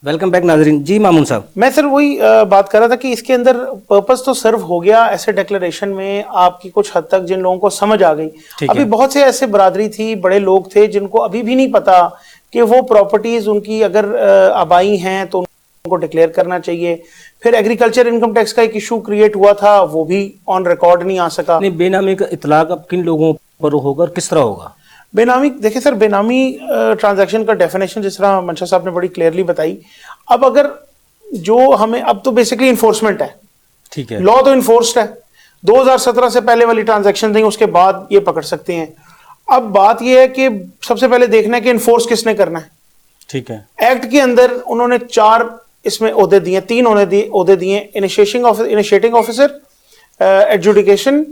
Welcome back नाजरीन। जी मामून साहब, मैं सर वही बात कर रहा था कि इसके अंदर पर्पस तो सर्व हो गया ऐसे डिक्लेरेशन में, आपकी कुछ हद तक जिन लोगों को समझ आ गई। अभी बहुत से ऐसे बरादरी थी, बड़े लोग थे जिनको अभी भी नहीं पता कि वो प्रॉपर्टीज उनकी अगर आबाई हैं तो उनको डिक्लेयर करना चाहिए। फिर एग्रीकल्चर इनकम टैक्स का एक इशू क्रिएट हुआ था, वो भी ऑन रिकॉर्ड नहीं आ सका। नहीं, बेनामी का इतलाक अब किन लोगों पर होगा और किस तरह होगा? बेनामी, देखिए सर, बेनामी ट्रांजैक्शन का डेफिनेशन जिस तरह मंशा साहब ने बड़ी क्लियरली बताई। अब अगर जो हमें अब तो बेसिकली इन्फोर्समेंट है, ठीक है, लॉ तो इन्फोर्स्ड है। 2017 से पहले वाली ट्रांजैक्शन थी, उसके बाद ये पकड़ सकते हैं। अब बात ये है कि सबसे पहले देखना है कि इन्फोर्स किसने करना है। ठीक है, एक्ट के अंदर उन्होंने 4 इसमें ओहदे दिए, 3 ओहदे दिए, इनिशिएटिंग ऑफिसर, एडजुडिकेशन,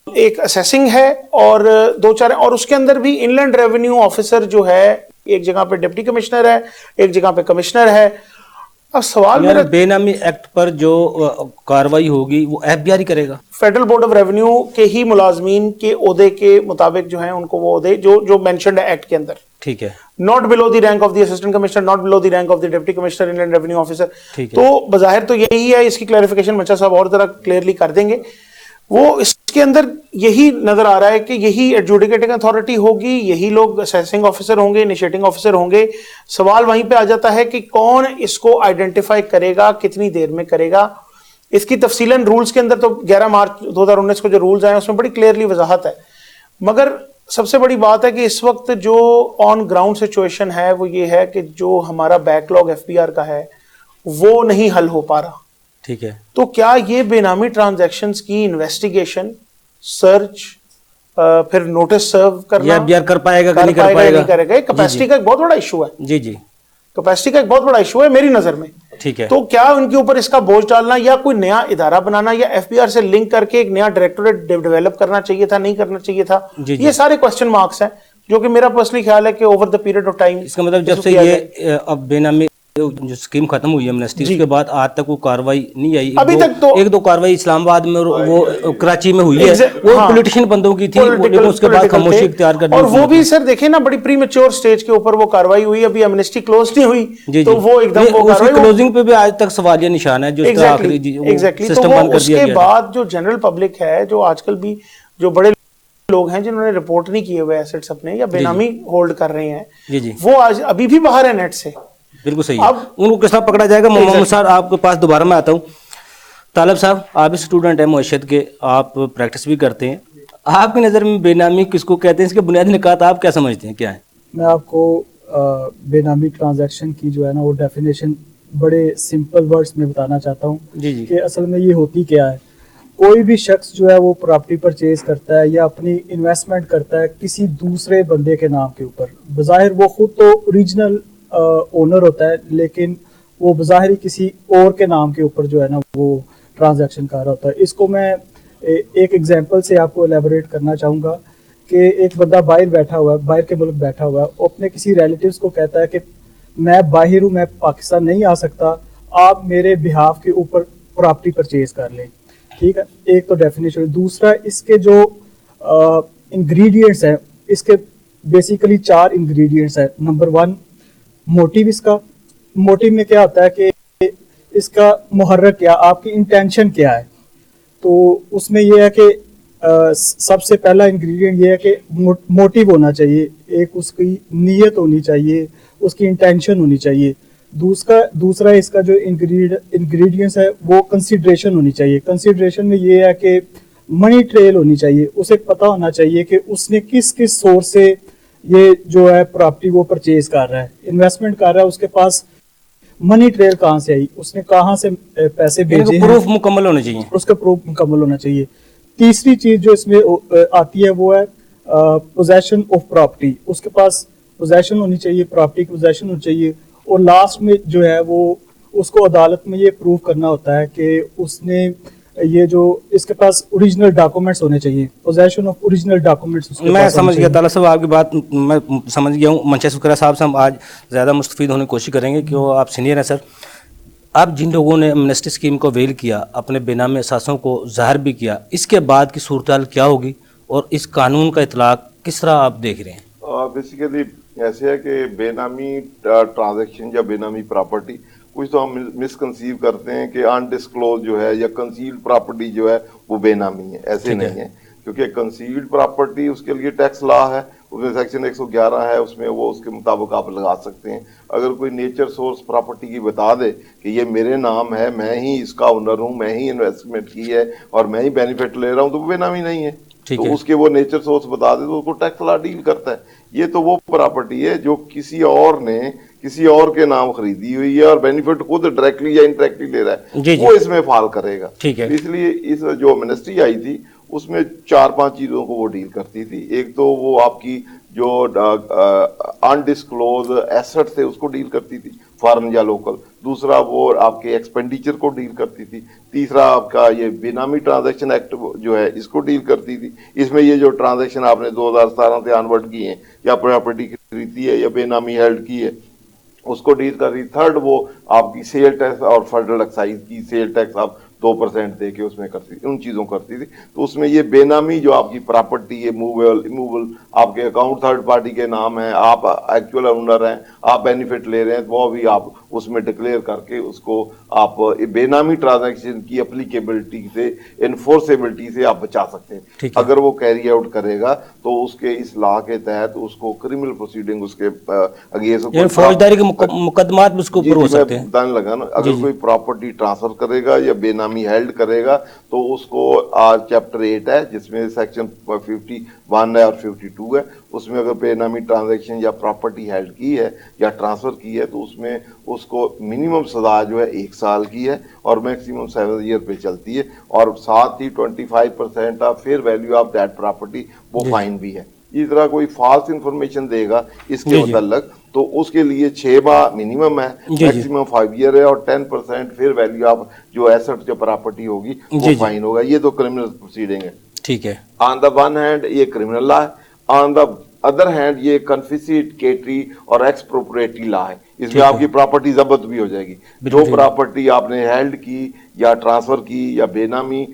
एक असेसिंग है और 2-4, और उसके अंदर भी इनलैंड रेवेन्यू ऑफिसर जो है, एक जगह पे डिप्टी कमिश्नर है, एक जगह पे कमिश्नर है। अब सवाल मेरा, बेनामी एक्ट पर जो कार्रवाई होगी वो FBI करेगा? फेडरल बोर्ड ऑफ रेवेन्यू के ही मुलाजमीन के ओहदे के मुताबिक जो है उनको वो ओहदे जो मेंशन्ड है एक्ट के अंदर। ठीक है, not below the rank of the assistant commissioner, not below the rank of the deputy commissioner, inland revenue officer. तो बजाहिर तो यही है, इसकी क्लैरिफिकेशन मंशा साहब और जरा क्लियरली कर देंगे। वो इसके अंदर यही नजर आ रहा है कि यही एडजुडिकेटिंग अथॉरिटी होगी, यही लोग असेसिंग ऑफिसर होंगे, इनिशिएटिंग ऑफिसर होंगे। सवाल वहीं पे आ जाता है कि कौन इसको आइडेंटिफाई करेगा, कितनी देर में करेगा। इसकी तफसीलन रूल्स के अंदर तो 11 मार्च 2019 को जो रूल्स आए उसमें बड़ी क्लियरली वजाहत है। मगर सबसे बड़ी बात है कि इस वक्त जो ऑन ग्राउंड सिचुएशन है वो ये है कि जो हमारा बैकलॉग FBR का है वो नहीं हल हो पा रहा। ठीक है, तो क्या ये बेनामी ट्रांजैक्शंस की इन्वेस्टिगेशन, सर्च, फिर नोटिस सर्व करना FBR कर पाएगा कि नहीं कर पाएगा? नहीं करेगा। कैपेसिटी का एक बहुत बड़ा इशू है। जी जी, कैपेसिटी का एक बहुत बड़ा इशू है मेरी नजर में। ठीक है, तो क्या उनके ऊपर इसका बोझ डालना या कोई नया इदारा बनाना या FBR से लिंक करके एक नया डायरेक्टोरेट डेवलप करना चाहिए था, नहीं करना चाहिए था? ये सारे क्वेश्चन मार्क्स हैं जो कि मेरा पर्सनली ख्याल है कि over the period of time, इसका मतलब जब से ये अब बेनामी जो स्कीम खत्म हुई एमनेस्टी, उसके बाद आज तक वो कार्रवाई नहीं आई। अभी तक तो एक दो कार्रवाई इस्लामाबाद में और वो कराची में हुई है, वो पॉलिटिशियन बंदों की थी, लेकिन उसके बाद खामोशी इख्तियार कर दी। और वो भी सर देखे ना, बड़ी प्रीमेच्योर स्टेज के ऊपर वो कार्रवाई हुई, अभी एमनेस्टी क्लोज नहीं हुई, तो वो एकदम क्लोजिंग पे भी आज तक सवालिया निशान है। जो एग्जैक्टली, तो वो उसके बाद जो जनरल पब्लिक है, जो आजकल भी जो बड़े लोग हैं जिन्होंने रिपोर्ट नहीं किए हुए एसेट्स अपने या बेनामी होल्ड कर रहे हैं, वो आज अभी भी बाहर है नेट से। बिल्कुल सही है। अब उनको किस तरह पकड़ा जाएगा? मोहम्मद सर, आपके पास दोबारा मैं आता हूँ। तालब साहब, आप भी स्टूडेंट हैं मुअश्शद के, आप प्रैक्टिस भी करते हैं। आपकी नज़र में बेनामी किसको कहते हैं? इसके बुनियादी निकात आप क्या समझते हैं, क्या है? मैं आपको बेनामी ट्रांजैक्शन की जो है ना वो डेफिनेशन बड़े सिंपल वर्ड्स में बताना चाहता हूँ कि असल में ये होती क्या है। कोई भी शख्स जो है वो प्रॉपर्टी परचेज करता है या अपनी इन्वेस्टमेंट करता है किसी दूसरे बंदे के नाम के ऊपर। बज़ाहिर वो खुद तो ओरिजिनल ओनर होता है, लेकिन वो बज़ाहिर किसी और के नाम के ऊपर जो है ना वो ट्रांजैक्शन कर रहा होता है। इसको मैं एक एग्जांपल से आपको एलेबोरेट करना चाहूँगा कि एक बंदा बाहर बैठा हुआ है, बाहर के मुल्क बैठा हुआ है, अपने किसी रिलेटिव्स को कहता है कि मैं बाहर हूँ, मैं पाकिस्तान नहीं आ सकता, आप मेरे बिहाफ के ऊपर प्रॉपर्टी परचेज कर लें। ठीक है, एक तो डेफिनेशन। दूसरा, इसके जो इंग्रेडिएंट्स हैं, इसके बेसिकली 4 इंग्रेडिएंट्स हैं। Number 1, motive. इसका मोटिव में क्या होता है कि इसका मुहर्रक क्या, आपकी इंटेंशन क्या है। तो उसमें यह है कि सबसे पहला इंग्रेडिएंट ये है कि मोटिव होना चाहिए, एक उसकी नीयत होनी चाहिए, उसकी इंटेंशन होनी चाहिए। दूसरा इसका जो इंग्रेडिएंट्स है वो कंसिडरेशन होनी चाहिए। कंसिडरेशन में ये है कि मनी ट्रेल होनी चाहिए, उसे पता होना चाहिए कि उसने किस किस सोर्स से ये जो है प्रॉपर्टी वो परचेज कर रहा है, इन्वेस्टमेंट कर रहा है, उसके पास मनी ट्रेल कहाँ से आई, उसने कहाँ से पैसे भेजे हैं, प्रूफ मुकम्मल होना चाहिए, उसका प्रूफ मुकम्मल होना चाहिए। तीसरी चीज जो इसमें आती है वो है पोजेशन ऑफ प्रॉपर्टी, उसके पास पोजेशन होनी चाहिए, प्रॉपर्टी की पोजेशन होनी चाहिए। और लास्ट में जो है वो उसको अदालत में ये प्रूव करना होता है कि उसने ये जो इसके पास ओरिजिनल डॉक्यूमेंट्स होने चाहिए, पोजेशन ऑफ ओरिजिनल डॉक्यूमेंट्स। मैं समझ गया ताला साहब, आपकी बात मैं समझ गया हूँ। मंशा शुक्रा साहब से हम आज ज़्यादा मुस्तफ़ीद होने की कोशिश करेंगे क्योंकि आप सीनियर हैं सर। अब जिन लोगों ने एमनेस्टी स्कीम को अवेल किया, अपने बेनामी असासों को ज़ाहिर भी किया, इसके बाद की सूरत हाल क्या होगी और इस कानून का इतलाक़ किस तरह आप देख रहे हैं? बेसिकली ऐसे है कि बेनामी ट्रांजैक्शन या बेनामी प्रॉपर्टी कुछ तो हम मिसकंसीव करते हैं कि अनडिस्क्लोज जो है या कंसील्ड प्रॉपर्टी जो है वो बेनामी है, ऐसे नहीं है। क्योंकि कंसील्ड प्रॉपर्टी उसके लिए टैक्स लॉ है, उसमें सेक्शन 111 है, उसमें वो उसके मुताबिक आप लगा सकते हैं। अगर कोई नेचर सोर्स प्रॉपर्टी की बता दे कि ये मेरे नाम है, मैं ही इसका ओनर हूँ, मैं ही इन्वेस्टमेंट की है और मैं ही बेनिफिट ले रहा हूँ, तो वो बेनामी नहीं है। तो उसके वो नेचर सोर्स बता दे तो उसको टैक्स लॉ डील करता है। ये तो वो प्रॉपर्टी है जो किसी और ने किसी और के नाम खरीदी हुई है और बेनिफिट खुद डायरेक्टली या इनडायरेक्टली ले रहा है, वो इसमें फाल करेगा। इसलिए इस जो मिनिस्ट्री आई थी उसमें 4-5 चीजों को वो डील करती थी। एक तो वो आपकी जो अनडिस्क्लोज एसेट थे उसको डील करती थी, फॉरेन या लोकल। दूसरा वो आपके एक्सपेंडिचर को डील करती थी। तीसरा आपका ये बेनामी ट्रांजैक्शन एक्ट जो है इसको डील करती थी। इसमें ये जो ट्रांजैक्शन आपने 2017 से ऑनवर्ड किए हैं या प्रॉपर्टी खरीदी है या बेनामी हेल्ड की है उसको डील कर रही। थर्ड वो आपकी सेल टैक्स और फेडरल एक्साइज की सेल टैक्स आप 2% दे के उसमें करती थी, उन चीजों करती थी। तो उसमें ये बेनामी जो आपकी प्रॉपर्टी है, मूवेबल इमूवेबल, आपके अकाउंट थर्ड पार्टी के नाम है, आप एक्चुअल ओनर हैं, आप बेनिफिट ले रहे हैं, वो भी आप उसमें डिक्लेयर करके उसको आप बेनामी ट्रांजैक्शन की एप्लीकेबिलिटी से, इन्फोर्सेबिलिटी से आप बचा सकते हैं। अगर वो कैरी आउट करेगा तो उसके इस लॉ के तहत उसको क्रिमिनल प्रोसीडिंग उसके अगेंस्ट फौजदारी के मुकदमात भी उसको ऊपर हो सकते हैं। बताने लगा ना, अगर कोई प्रॉपर्टी ट्रांसफर करेगा या बेनामी हेल्ड करेगा तो उसको चैप्टर 8 है जिसमें सेक्शन 51 है और 52 है, उसमें अगर बेनामी ट्रांजैक्शन या प्रॉपर्टी हेल्ड की है या ट्रांसफर की है तो उसमें उसको मिनिमम सजा जो है 1 साल की है और मैक्सिमम 7 ईयर पे चलती है और साथ ही 25% of fair value of that property वो फाइन भी है। इस तरह कोई फॉल्स इंफॉर्मेशन देगा इसके मुतल्लक तो उसके लिए 6 माह मिनिमम है, मैक्सिमम 5 ईयर है और 10% फिर वैल्यू ऑफ जो एसेट जो प्रॉपर्टी होगी वो फाइन होगा। ये तो क्रिमिनल प्रोसीडिंग है। ठीक है। ऑन द वन हैंड ये क्रिमिनल लॉ है, ऑन द अदर हैंड ये कन्फिस्केटरी और एक्सप्रोप्रिएटरी लॉ है। इसमें आपकी प्रॉपर्टी जब्त भी हो जाएगी। जो प्रॉपर्टी आपने हेल्ड की या ट्रांसफर की या बेनामी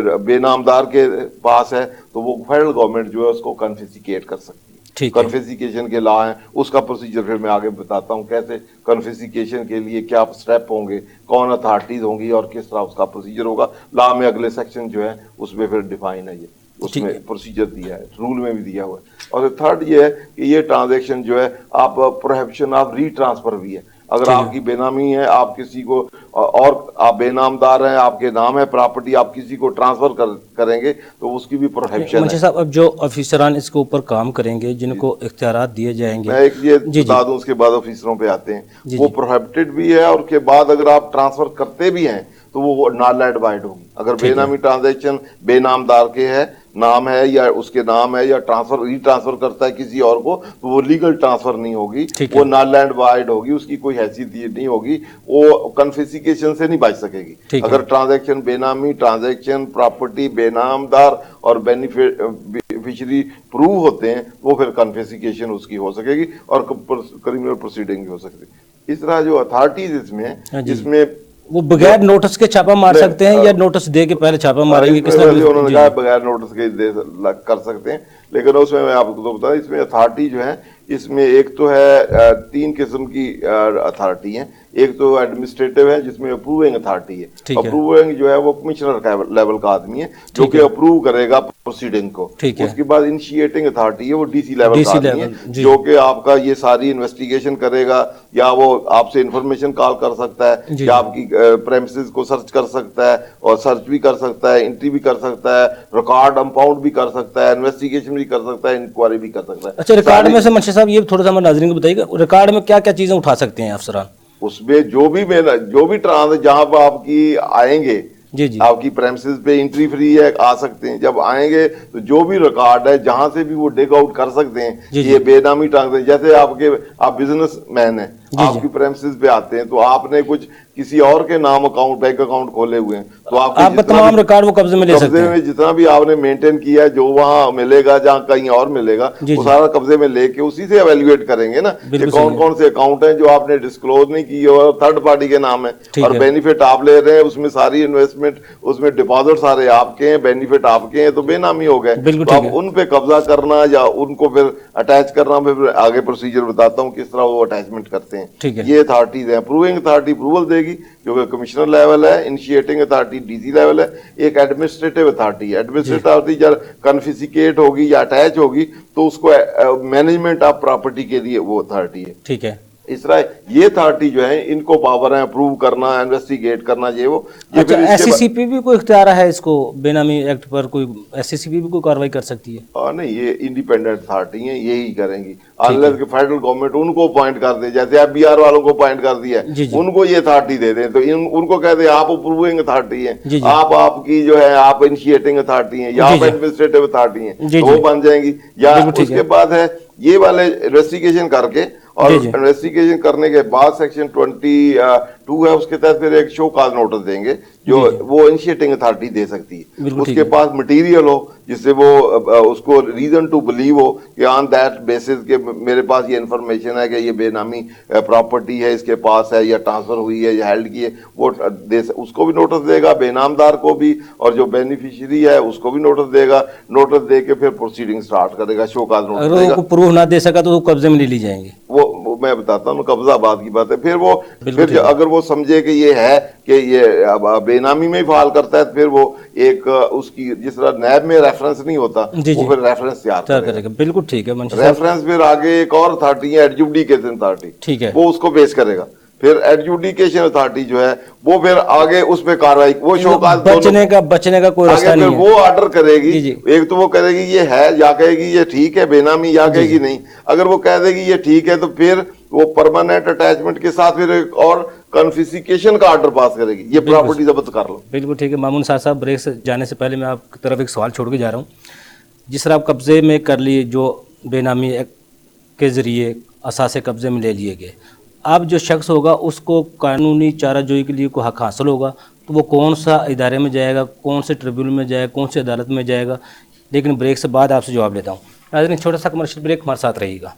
बेनामदार के पास है तो वो फेडरल गवर्नमेंट जो है उसको कन्फिस्केट कर सकती है। कन्फिस्केशन के लॉ है, उसका प्रोसीजर फिर मैं आगे बताता हूँ कैसे कन्फिस्केशन के लिए क्या स्टेप होंगे, कौन अथॉरिटीज होंगी और किस तरह उसका प्रोसीजर होगा। लॉ में अगले सेक्शन जो है उसमें फिर डिफाइन है, ये उसमें प्रोसीजर दिया है, रूल में भी दिया हुआ है। और थर्ड ये है कि ये ट्रांजैक्शन जो है आप प्रोहिबिशन ऑफ रीट्रांसफर भी है। अगर आपकी बेनामी है, आप किसी को और आप बेनामदार हैं, आपके नाम है प्रॉपर्टी, आप किसी को ट्रांसफर करेंगे तो उसकी भी प्रोहिबिशन है। साहब अब जो अफसरान इसके ऊपर काम करेंगे जिनको इख्तियारात दिए जाएंगे, मैं एक ये बता दूं उसके बाद ऑफिसरों पे आते हैं, वो प्रोहिबिटेड भी है और उसके बाद अगर आप ट्रांसफर करते भी हैं तो वो नॉन एडवाइड होगी। अगर बेनामी ट्रांजैक्शन बेनामदार के है, नाम है या उसके नाम है या ट्रांसफर रीट्रांसफर करता है किसी और को तो वो लीगल ट्रांसफर नहीं होगी, वो नॉन एडवाइड होगी, उसकी कोई हैसियत नहीं होगी, वो कन्फिस्केशन से नहीं बच सकेगी। अगर ट्रांजैक्शन बेनामी ट्रांजैक्शन प्रॉपर्टी बेनामदार और बेनिफिशियरी प्रूव होते हैं वो फिर कन्फिस्केशन उसकी हो सकेगी और क्रिमिनल प्रोसीडिंग भी हो सकती है। इस तरह जो अथॉरिटीज इसमें वो बगैर नोटिस के छापा मार सकते हैं या नोटिस दे के पहले छापा मारेंगे? किस तरह उन्होंने कहा बगैर नोटिस के कर सकते हैं, लेकिन उसमें मैं आपको तो बता, इसमें अथॉरिटी जो है इसमें एक तो है 3 किस्म की अथॉरिटी है। एक तो एडमिनिस्ट्रेटिव है जिसमें अप्रूविंग अथॉरिटी है। अप्रूविंग जो है वो कमिश्नर लेवल का आदमी है जो कि अप्रूव करेगा प्रोसीडिंग को। उसके बाद इनिशिएटिंग अथॉरिटी है, वो डीसी लेवल का आदमी है जो कि आपका ये सारी इन्वेस्टिगेशन करेगा या वो आपसे इंफॉर्मेशन कॉल कर सकता है या आपकी प्रेमिसेस को सर्च कर सकता है और सर्च भी कर सकता है, एंट्री भी कर सकता है, रिकॉर्ड अंपाउंड भी कर सकता है, इन्वेस्टिगेशन भी कर सकता है, इंक्वायरी भी कर सकता है। अच्छा, रिकॉर्ड में से मंशी साहब ये थोड़ा सा हमारे नाज़रीन को बताइएगा, रिकॉर्ड में क्या क्या चीजें उठा सकते हैं अफसरान? उसमें जो भी ट्रांस जहां पर आपकी आएंगे आपकी प्रेमिसेस पे एंट्री फ्री है, आ सकते हैं। जब आएंगे तो जो भी रिकॉर्ड है जहां से भी वो डिग आउट कर सकते हैं। ये बेनामी ट्रांजैक्शन, जैसे आप बिजनेस मैन है, आपकी प्रेमिसेस पे आते हैं तो आपने कुछ किसी और के नाम अकाउंट, बैंक अकाउंट खोले हुए हैं, तो आपका तमाम रिकॉर्ड वो कब्जे में ले सकते हैं। में जितना भी आपने मेंटेन किया है, जो वहां मिलेगा, जहां कहीं और मिलेगा, वो सारा कब्जे में लेके उसी से एवेल्युएट करेंगे ना कि कौन कौन से अकाउंट हैं जो आपने डिस्क्लोज नहीं किए और थर्ड पार्टी के नाम है और बेनिफिट आप ले रहे हैं, उसमें सारी इन्वेस्टमेंट, उसमें डिपॉजिट सारे आपके हैं, बेनिफिट आपके हैं, तो बेनामी हो गए। तो अब उन पे कब्जा करना या उनको फिर अटैच करना, फिर आगे प्रोसीजर बताता हूँ किस तरह वो अटैचमेंट करते हैं। ये अथॉरिटीज है। अप्रूविंग अथॉरिटी अप्रूवल देगी जो कि कमिश्नर लेवल है, इनिशिएटिंग अथॉरिटी डीसी लेवल है, एक एडमिनिस्ट्रेटिव अथॉरिटी है। एडमिनिस्ट्रेटिव अथॉरिटी जब कन्फिस्केट होगी या अटैच होगी तो उसको मैनेजमेंट ऑफ प्रॉपर्टी के लिए वो अथॉरिटी है। ठीक है। इस तरह ये अथॉरिटी जो है, इनको पावर है अप्रूव करना, इन्वेस्टिगेट करना, ये वो। अच्छा, एससीसीपी भी कोई इख्तियार है इसको, बेनामी एक्ट पर कोई एससीसीपी भी कोई कार्रवाई कर सकती है? नहीं, ये इंडिपेंडेंट अथॉरिटी है, यही करेंगी। अनलेस के फेडरल गवर्नमेंट उनको अपॉइंट कर दे, जैसे एफबीआर वालों को अपॉइंट कर दिया है, उनको ये अथॉरिटी दे दें, तो उनको कह दे आप अप्रूविंग अथॉरिटी है, आप आपकी जो है आप इनिशिएटिंग अथॉरिटी है या आप एडमिनिस्ट्रेटिव अथॉरिटी है, तो वो बन जाएंगी। या उसके बाद है ये वाले इन्वेस्टिगेशन करके, और इन्वेस्टिगेशन करने के बाद सेक्शन 22 है, उसके तहत फिर एक शो कॉज नोटिस देंगे जो वो इनिशिएटिंग अथॉरिटी दे सकती है। उसके पास मटेरियल हो जिससे वो उसको रीजन टू बिलीव हो कि ऑन दैट बेसिस के मेरे पास ये इन्फॉर्मेशन है कि ये बेनामी प्रॉपर्टी है, इसके पास है या ट्रांसफर हुई है या हेल्ड की है, वो उसको भी नोटिस देगा, बेनामदार को भी, और जो बेनिफिशियरी है उसको भी नोटिस देगा। नोटिस दे के फिर प्रोसीडिंग स्टार्ट करेगा, शो कॉज नोटिस देगा। प्रूफ ना दे सका तो कब्जे में ले ली जाएंगे। वो मैं बताता हूँ, कब्जा बाद की बात है। फिर अगर वो समझे कि ये है कि ये बेनामी में ही फाल करता है, फिर वो एक उसकी जिस तरह नैब में रेफरेंस नहीं होता, वो फिर रेफरेंस तैयार करेगा। बिल्कुल ठीक है। रेफरेंस फिर आगे एक और अथॉरिटी है, एडजुडिकेशन अथॉरिटी, ठीक है, वो उसको पेश करेगा। फिर एडजुडिकेशन अथॉरिटी जो है वो फिर आगे उस पे कार्रवाई, वो शोकाज बचने का कोई रास्ता नहीं है। वो ऑर्डर करेगी, एक तो वो कहेगी ये है, या कहेगी ये ठीक है बेनामी, या कहेगी नहीं। अगर वो कह देगी ये ठीक है तो फिर वो परमानेंट अटैचमेंट के साथ फिर एक और कन्फिस्केशन का ऑर्डर पास करेगी, ये प्रॉपर्टी जब्त कर लो। बिल्कुल ठीक है। मामून साहब, ब्रेक से जाने से पहले मैं आपकी तरफ एक सवाल छोड़ के जा रहा हूँ। जिस तरह आप कब्जे में कर लिए, जो बेनामी के जरिए असासे कब्जे में ले लिए गए, अब जो शख्स होगा उसको कानूनी चाराजोई के लिए कोई हक हासिल होगा तो वो कौन सा इदारे में जाएगा, कौन से ट्रिब्यूनल में जाएगा, कौन सी अदालत में जाएगा? लेकिन ब्रेक से बाद आपसे जवाब लेता हूँ। नाज़रीन, छोटा सा कमर्शियल ब्रेक, हमारे साथ रहिएगा।